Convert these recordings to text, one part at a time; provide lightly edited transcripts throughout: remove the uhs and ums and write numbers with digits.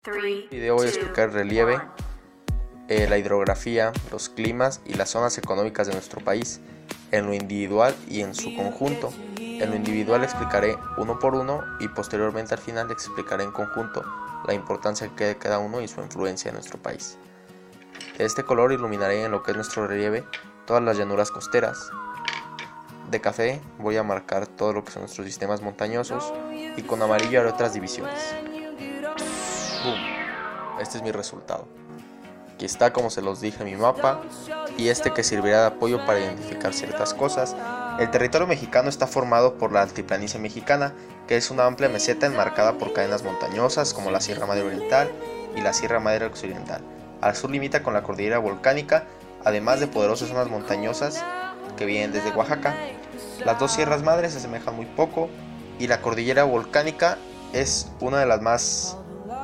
En este video voy a explicar el relieve, la hidrografía, los climas y las zonas económicas de nuestro país, en lo individual y en su conjunto. En lo individual explicaré uno por uno y posteriormente al final explicaré en conjunto la importancia que tiene cada uno y su influencia en nuestro país. De este color iluminaré en lo que es nuestro relieve todas las llanuras costeras. De café voy a marcar todo lo que son nuestros sistemas montañosos y con amarillo haré otras divisiones. ¡Bum! Este es mi resultado. Aquí está, como se los dije, mi mapa y que servirá de apoyo para identificar ciertas cosas. El territorio mexicano está formado por la altiplanicie mexicana, que es una amplia meseta enmarcada por cadenas montañosas como la Sierra Madre Oriental y la Sierra Madre Occidental. Al sur limita con la cordillera volcánica, además de poderosas zonas montañosas que vienen desde Oaxaca. Las dos sierras madres se asemejan muy poco y la cordillera volcánica es una de las más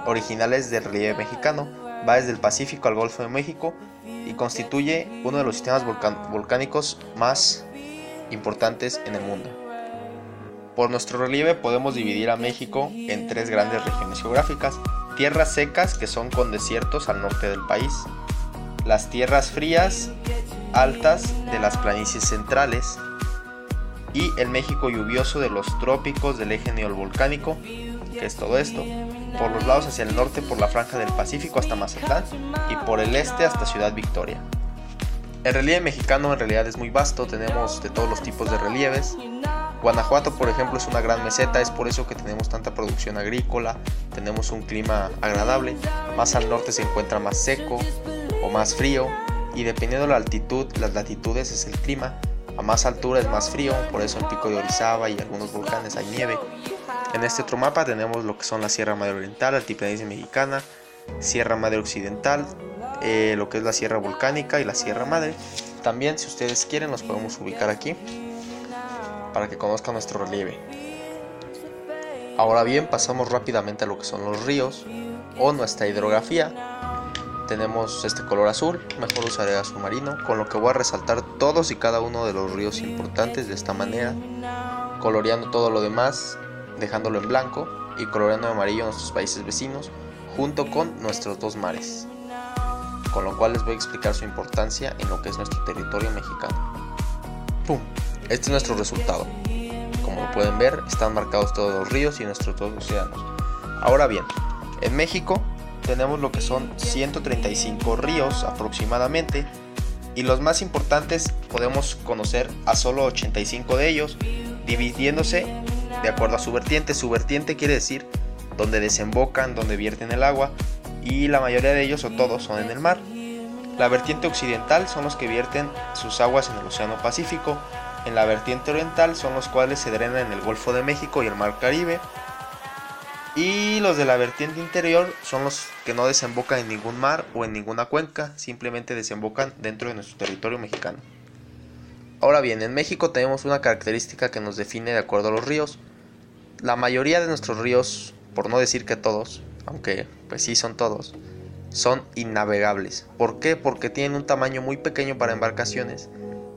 originales del relieve mexicano. Va desde el Pacífico al Golfo de México y constituye uno de los sistemas volcánicos más importantes en el mundo. Por nuestro relieve podemos dividir a México en tres grandes regiones geográficas: tierras secas, que son con desiertos al norte del país; las tierras frías altas de las planicies centrales; y el México lluvioso de los trópicos del eje neovolcánico, que es todo esto, por los lados hacia el norte por la franja del Pacífico hasta Mazatlán y por el este hasta Ciudad Victoria. El relieve mexicano en realidad es muy vasto, tenemos de todos los tipos de relieves. Guanajuato, por ejemplo, es una gran meseta, es por eso que tenemos tanta producción agrícola, tenemos un clima agradable. Más al norte se encuentra más seco o más frío, y dependiendo de la altitud, las latitudes es el clima. A más altura es más frío, por eso en Pico de Orizaba y algunos volcanes hay nieve. En este otro mapa tenemos lo que son la Sierra Madre Oriental, Altiplanicie Mexicana, Sierra Madre Occidental, lo que es la Sierra Volcánica y la Sierra Madre. También, si ustedes quieren, los podemos ubicar aquí para que conozcan nuestro relieve. Ahora bien, pasamos rápidamente a lo que son los ríos o nuestra hidrografía. Tenemos este color azul, mejor usaré azul marino, con lo que voy a resaltar todos y cada uno de los ríos importantes de esta manera, coloreando todo lo demás, dejándolo en blanco, y coloreando en amarillo nuestros países vecinos, junto con nuestros dos mares, con lo cual les voy a explicar su importancia en lo que es nuestro territorio mexicano. ¡Pum! Este es nuestro resultado. Como lo pueden ver, están marcados todos los ríos y nuestros dos océanos. Ahora bien, en México tenemos lo que son 135 ríos aproximadamente, y los más importantes podemos conocer a solo 85 de ellos, dividiéndose de acuerdo a su vertiente. Su vertiente quiere decir donde desembocan, donde vierten el agua, y la mayoría de ellos o todos son en el mar. La vertiente occidental son los que vierten sus aguas en el Océano Pacífico. En la vertiente oriental son los cuales se drenan en el Golfo de México y el Mar Caribe. Y los de la vertiente interior son los que no desembocan en ningún mar o en ninguna cuenca, simplemente desembocan dentro de nuestro territorio mexicano. Ahora bien, en México tenemos una característica que nos define de acuerdo a los ríos. La mayoría de nuestros ríos, por no decir que todos, aunque pues sí son todos, son innavegables. ¿Por qué? Porque tienen un tamaño muy pequeño para embarcaciones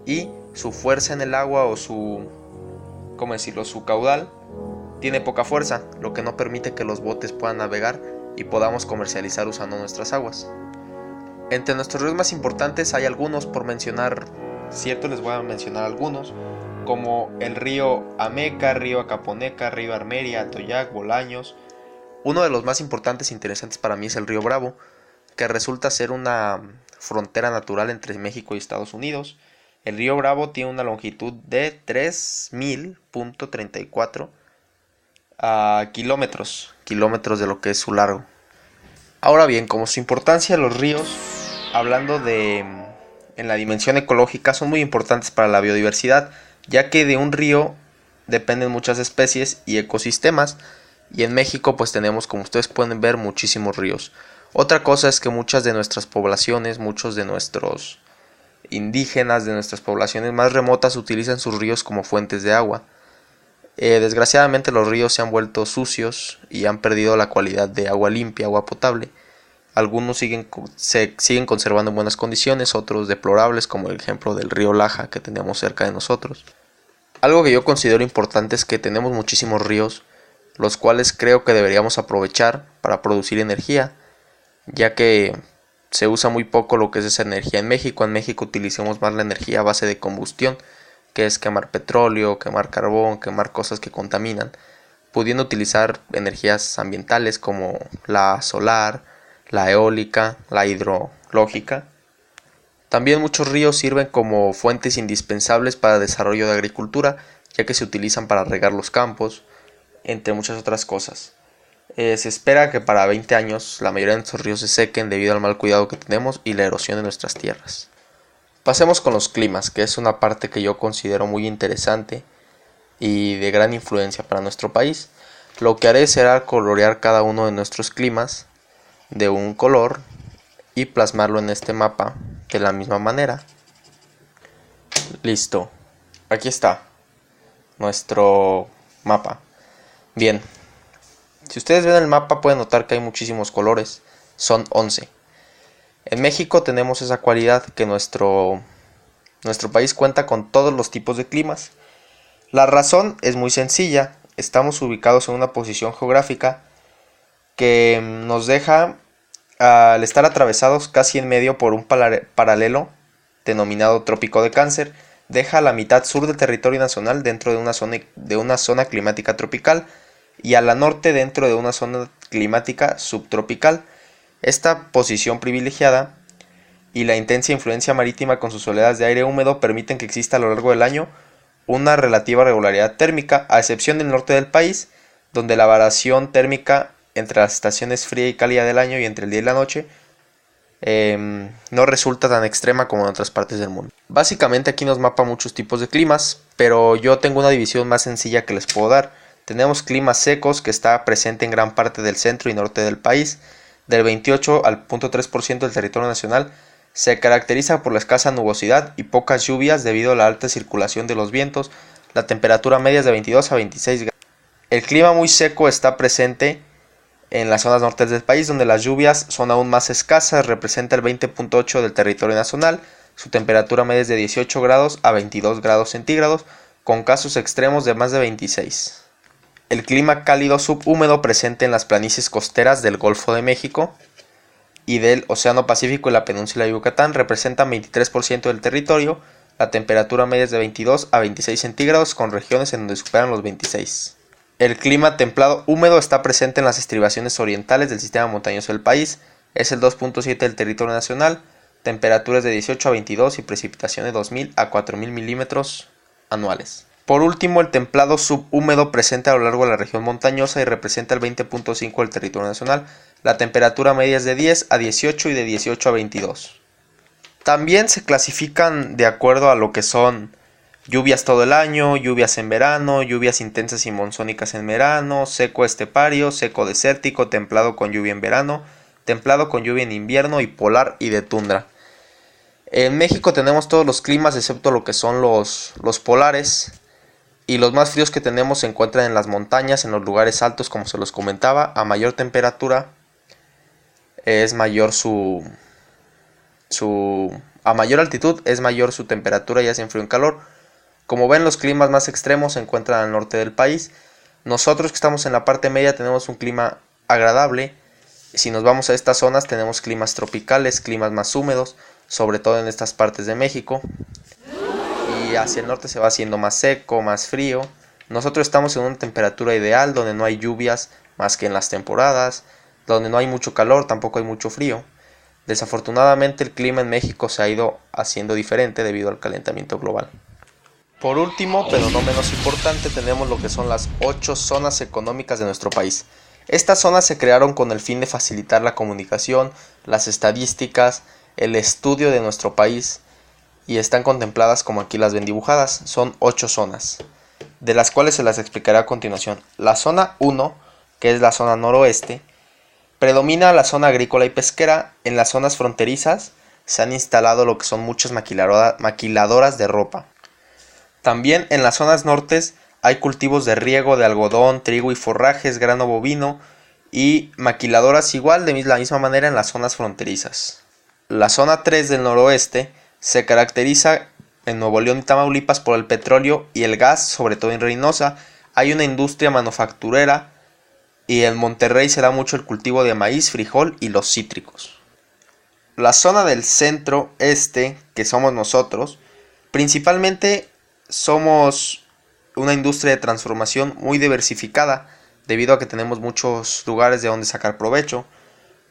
y su fuerza en el agua o su caudal tiene poca fuerza, lo que no permite que los botes puedan navegar y podamos comercializar usando nuestras aguas. Entre nuestros ríos más importantes hay algunos, por mencionar cierto, les voy a mencionar algunos, como el río Ameca, río Acaponeca, río Armeria, Atoyac, Bolaños. Uno de los más importantes e interesantes para mí es el río Bravo, que resulta ser una frontera natural entre México y Estados Unidos. El río Bravo tiene una longitud de 3000.34 kilómetros de lo que es su largo. Ahora bien, como su importancia, los ríos, hablando en la dimensión ecológica, son muy importantes para la biodiversidad, ya que de un río dependen muchas especies y ecosistemas, y en México pues tenemos, como ustedes pueden ver, muchísimos ríos. Otra cosa es que muchas de nuestras poblaciones, muchos de nuestros indígenas, de nuestras poblaciones más remotas, utilizan sus ríos como fuentes de agua. Desgraciadamente los ríos se han vuelto sucios y han perdido la cualidad de agua limpia, agua potable. Algunos siguen conservando en buenas condiciones, otros deplorables, como el ejemplo del río Laja que tenemos cerca de nosotros. Algo que yo considero importante es que tenemos muchísimos ríos los cuales creo que deberíamos aprovechar para producir energía, ya que se usa muy poco lo que es esa energía en México. En México utilizamos más la energía a base de combustión, que es quemar petróleo, quemar carbón, quemar cosas que contaminan, pudiendo utilizar energías ambientales como la solar, la eólica, la hidrológica. También muchos ríos sirven como fuentes indispensables para el desarrollo de agricultura, ya que se utilizan para regar los campos, entre muchas otras cosas. Se espera que para 20 años la mayoría de nuestros ríos se sequen debido al mal cuidado que tenemos y la erosión de nuestras tierras. Pasemos con los climas, que es una parte que yo considero muy interesante y de gran influencia para nuestro país. Lo que haré será colorear cada uno de nuestros climas de un color y plasmarlo en este mapa de la misma manera. Listo, aquí está nuestro mapa. Bien, si ustedes ven el mapa pueden notar que hay muchísimos colores, son 11. En México tenemos esa cualidad que nuestro país cuenta con todos los tipos de climas. La razón es muy sencilla, estamos ubicados en una posición geográfica que nos deja, al estar atravesados casi en medio por un paralelo denominado Trópico de Cáncer, deja la mitad sur del territorio nacional dentro de una zona climática tropical y a la norte dentro de una zona climática subtropical. Esta posición privilegiada y la intensa influencia marítima con sus oleadas de aire húmedo permiten que exista a lo largo del año una relativa regularidad térmica, a excepción del norte del país, donde la variación térmica entre las estaciones fría y cálida del año y entre el día y la noche no resulta tan extrema como en otras partes del mundo. Básicamente aquí nos mapa muchos tipos de climas, pero yo tengo una división más sencilla que les puedo dar. Tenemos climas secos, que está presente en gran parte del centro y norte del país. Del 28 al 0.3% del territorio nacional se caracteriza por la escasa nubosidad y pocas lluvias debido a la alta circulación de los vientos. La temperatura media es de 22 a 26 grados. El clima muy seco está presente en las zonas norte del país, donde las lluvias son aún más escasas, representa el 20.8% del territorio nacional. Su temperatura media es de 18 grados a 22 grados centígrados, con casos extremos de más de 26. El clima cálido subhúmedo presente en las planicies costeras del Golfo de México y del Océano Pacífico y la península de Yucatán representa 23% del territorio. La temperatura media es de 22 a 26 centígrados, con regiones en donde superan los 26. El clima templado húmedo está presente en las estribaciones orientales del sistema montañoso del país, es el 2.7% del territorio nacional, temperaturas de 18 a 22 y precipitación de 2.000 a 4.000 milímetros anuales. Por último, el templado subhúmedo presente a lo largo de la región montañosa y representa el 20.5% del territorio nacional. La temperatura media es de 10 a 18 y de 18 a 22. También se clasifican de acuerdo a lo que son lluvias todo el año, lluvias en verano, lluvias intensas y monzónicas en verano, seco estepario, seco desértico, templado con lluvia en verano, templado con lluvia en invierno y polar y de tundra. En México tenemos todos los climas excepto lo que son los polares. Y los más fríos que tenemos se encuentran en las montañas, en los lugares altos, como se los comentaba. A mayor temperatura es mayor a mayor altitud es mayor su temperatura, ya sea en frío o en calor. Como ven, los climas más extremos se encuentran al norte del país. Nosotros que estamos en la parte media tenemos un clima agradable. Si nos vamos a estas zonas tenemos climas tropicales, climas más húmedos, sobre todo en estas partes de México. Y hacia el norte se va haciendo más seco, más frío. Nosotros estamos en una temperatura ideal donde no hay lluvias más que en las temporadas, donde no hay mucho calor, tampoco hay mucho frío. Desafortunadamente el clima en México se ha ido haciendo diferente debido al calentamiento global. Por último, pero no menos importante, tenemos lo que son las 8 zonas económicas de nuestro país. Estas zonas se crearon con el fin de facilitar la comunicación, las estadísticas, el estudio de nuestro país, y están contempladas como aquí las ven dibujadas. Son 8 zonas, de las cuales se las explicaré a continuación. La zona 1, que es la zona noroeste, predomina la zona agrícola y pesquera. En las zonas fronterizas se han instalado lo que son muchas maquiladoras de ropa. También en las zonas nortes hay cultivos de riego de algodón, trigo y forrajes, grano bovino y maquiladoras igual de la misma manera en las zonas fronterizas. La zona 3 del noroeste se caracteriza en Nuevo León y Tamaulipas por el petróleo y el gas, sobre todo en Reynosa. Hay una industria manufacturera y en Monterrey se da mucho el cultivo de maíz, frijol y los cítricos. La zona del centro este, que somos nosotros, principalmente somos una industria de transformación muy diversificada, debido a que tenemos muchos lugares de donde sacar provecho.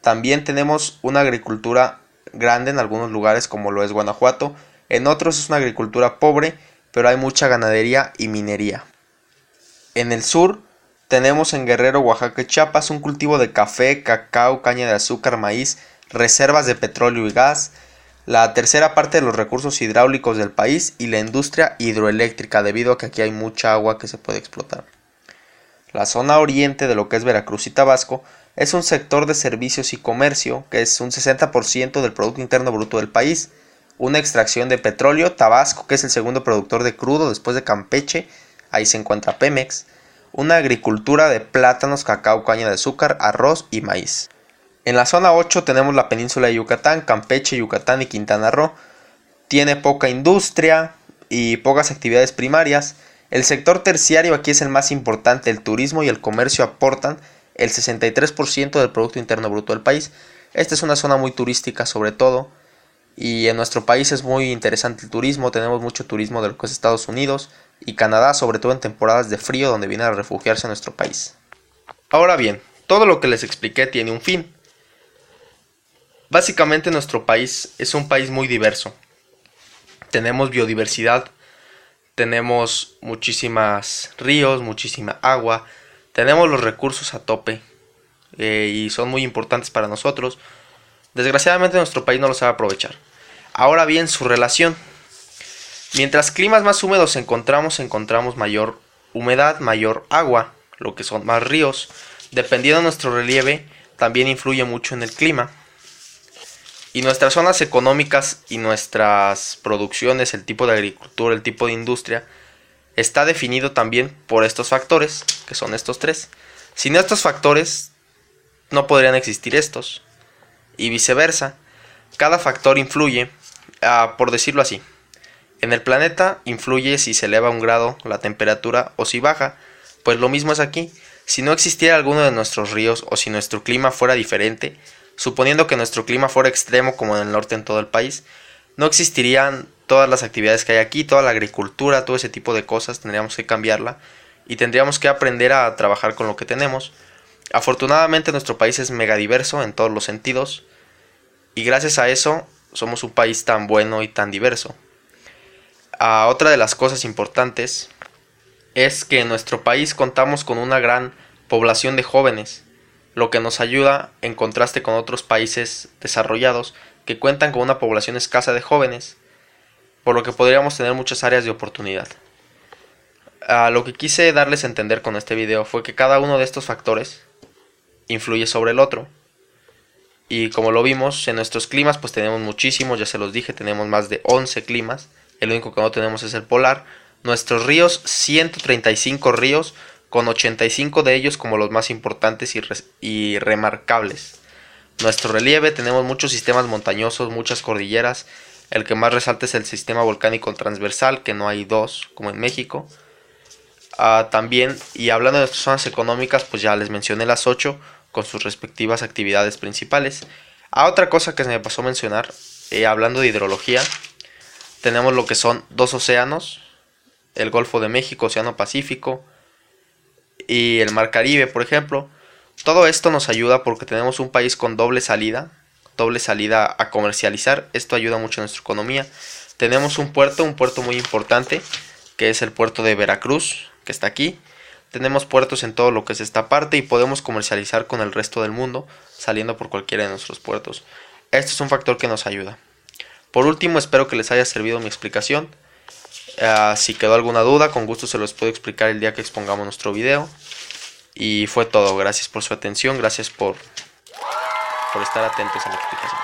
También tenemos una agricultura grande en algunos lugares, como lo es Guanajuato. En otros es una agricultura pobre, pero hay mucha ganadería y minería. En el sur tenemos en Guerrero, Oaxaca y Chiapas un cultivo de café, cacao, caña de azúcar, maíz, reservas de petróleo y gas, la tercera parte de los recursos hidráulicos del país y la industria hidroeléctrica, debido a que aquí hay mucha agua que se puede explotar. La zona oriente de lo que es Veracruz y Tabasco es un sector de servicios y comercio, que es un 60% del Producto Interno Bruto del país, una extracción de petróleo, Tabasco, que es el segundo productor de crudo después de Campeche, ahí se encuentra Pemex, una agricultura de plátanos, cacao, caña de azúcar, arroz y maíz. En la zona 8 tenemos la península de Yucatán, Campeche, Yucatán y Quintana Roo. Tiene poca industria y pocas actividades primarias. El sector terciario aquí es el más importante, el turismo y el comercio aportan el 63% del Producto Interno Bruto del país. Esta es una zona muy turística sobre todo, y en nuestro país es muy interesante el turismo. Tenemos mucho turismo de lo que es Estados Unidos y Canadá, sobre todo en temporadas de frío, donde vienen a refugiarse a nuestro país. Ahora bien, todo lo que les expliqué tiene un fin. Básicamente nuestro país es un país muy diverso. Tenemos biodiversidad, tenemos muchísimos ríos, muchísima agua, tenemos los recursos a tope y son muy importantes para nosotros. Desgraciadamente nuestro país no lo sabe aprovechar. Ahora bien, su relación. Mientras climas más húmedos encontramos mayor humedad, mayor agua, lo que son más ríos. Dependiendo de nuestro relieve, también influye mucho en el clima. Y nuestras zonas económicas y nuestras producciones, el tipo de agricultura, el tipo de industria, está definido también por estos factores, que son estos tres. Sin estos factores, no podrían existir estos. Y viceversa, cada factor influye, por decirlo así. En el planeta influye si se eleva un grado la temperatura o si baja, pues lo mismo es aquí. Si no existiera alguno de nuestros ríos o si nuestro clima fuera diferente, suponiendo que nuestro clima fuera extremo como en el norte en todo el país, no existirían todas las actividades que hay aquí, toda la agricultura, todo ese tipo de cosas, tendríamos que cambiarla y tendríamos que aprender a trabajar con lo que tenemos. Afortunadamente nuestro país es megadiverso en todos los sentidos y gracias a eso somos un país tan bueno y tan diverso. Otra de las cosas importantes es que en nuestro país contamos con una gran población de jóvenes, lo que nos ayuda en contraste con otros países desarrollados que cuentan con una población escasa de jóvenes, por lo que podríamos tener muchas áreas de oportunidad. Lo que quise darles a entender con este video fue que cada uno de estos factores influye sobre el otro. Y como lo vimos, en nuestros climas pues tenemos muchísimos, ya se los dije, tenemos más de 11 climas, el único que no tenemos es el polar. Nuestros ríos, 135 ríos, con 85 de ellos como los más importantes y remarcables. Nuestro relieve, tenemos muchos sistemas montañosos, muchas cordilleras. El que más resalta es el sistema volcánico transversal, que no hay dos como en México. También, y hablando de nuestras zonas económicas, pues ya les mencioné las 8 con sus respectivas actividades principales. Otra cosa que se me pasó a mencionar, hablando de hidrología, tenemos lo que son dos océanos, el Golfo de México, Océano Pacífico, y el Mar Caribe, por ejemplo. Todo esto nos ayuda porque tenemos un país con doble salida a comercializar. Esto ayuda mucho a nuestra economía. Tenemos un puerto muy importante, que es el puerto de Veracruz, que está aquí. Tenemos puertos en todo lo que es esta parte y podemos comercializar con el resto del mundo, saliendo por cualquiera de nuestros puertos. Este es un factor que nos ayuda. Por último, espero que les haya servido mi explicación. Si quedó alguna duda, con gusto se los puedo explicar el día que expongamos nuestro video. Y fue todo. Gracias por su atención. Gracias por estar atentos a la explicación.